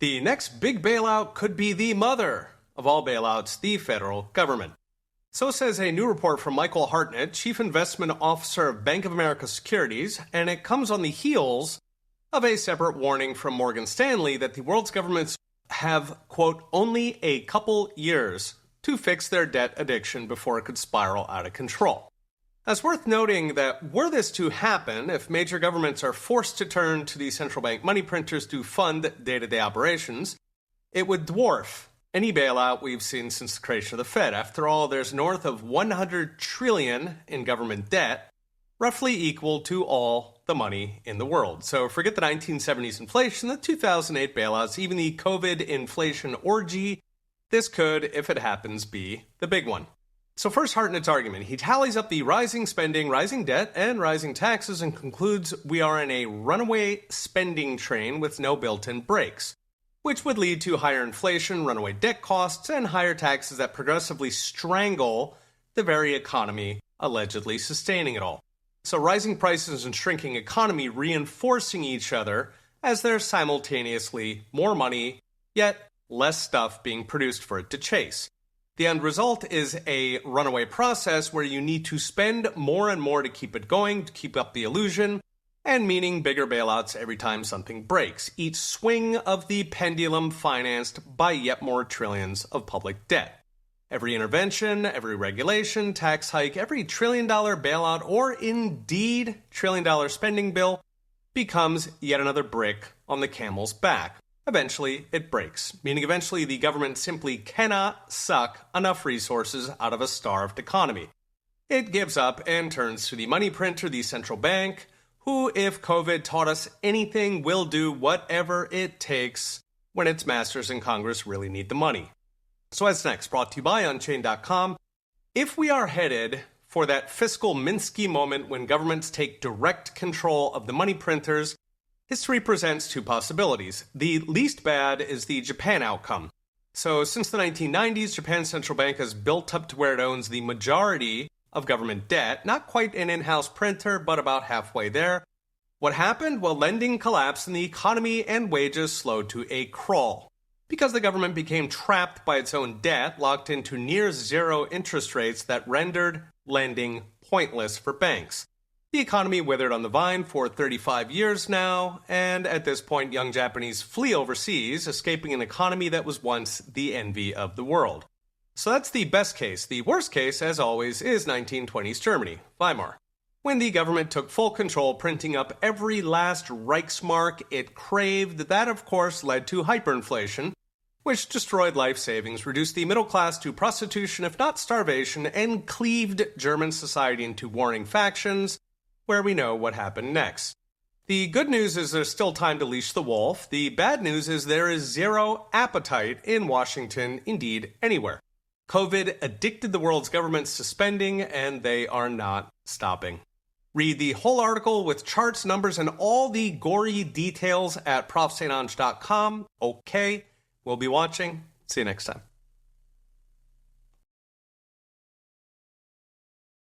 The next big bailout could be the mother of all bailouts, the federal government. So says a new report from Michael Hartnett, Chief Investment Officer of Bank of America Securities, and it comes on the heels of a separate warning from Morgan Stanley that the world's governments have, quote, only a couple years to fix their debt addiction before it could spiral out of control. It's worth noting that were this to happen, if major governments are forced to turn to the central bank money printers to fund day-to-day operations, it would dwarf any bailout we've seen since the creation of the Fed. After all, there's north of $100 trillion in government debt, roughly equal to all the money in the world. So forget the 1970s inflation, the 2008 bailouts, even the COVID inflation orgy. This could, if it happens, be the big one. So first, Hartnett's argument. He tallies up the rising spending, rising debt, and rising taxes and concludes we are in a runaway spending train with no built-in brakes, which would lead to higher inflation, runaway debt costs, and higher taxes that progressively strangle the very economy allegedly sustaining it all. So rising prices and shrinking economy reinforcing each other as there's simultaneously more money, yet less stuff being produced for it to chase. The end result is a runaway process where you need to spend more and more to keep it going, to keep up the illusion, and meaning bigger bailouts every time something breaks. Each swing of the pendulum financed by yet more trillions of public debt. Every intervention, every regulation, tax hike, every trillion-dollar bailout, or indeed trillion-dollar spending bill becomes yet another brick on the camel's back. Eventually, it breaks, meaning eventually the government simply cannot suck enough resources out of a starved economy. It gives up and turns to the money printer, the central bank, who, if COVID taught us anything, will do whatever it takes when its masters in Congress really need the money. So what's next? Brought to you by Unchained.com. If we are headed for that fiscal Minsky moment when governments take direct control of the money printers, history presents two possibilities. The least bad is the Japan outcome. So since the 1990s, Japan's central bank has built up to where it owns the majority of government debt, not quite an in-house printer, but about halfway there. What happened? Well, lending collapsed and the economy and wages slowed to a crawl. Because the government became trapped by its own debt, locked into near zero interest rates that rendered lending pointless for banks. The economy withered on the vine for 35 years now, and at this point, young Japanese flee overseas, escaping an economy that was once the envy of the world. So that's the best case. The worst case, as always, is 1920s Germany, Weimar, when the government took full control, printing up every last Reichsmark it craved. That, of course, led to hyperinflation, which destroyed life savings, reduced the middle class to prostitution, if not starvation, and cleaved German society into warring factions, where we know what happened next. The good news is there's still time to leash the wolf. The bad news is there is zero appetite in Washington, indeed anywhere. COVID addicted the world's governments to spending, and they are not stopping. Read the whole article with charts, numbers, and all the gory details at profsaintange.com. Okay, we'll be watching. See you next time.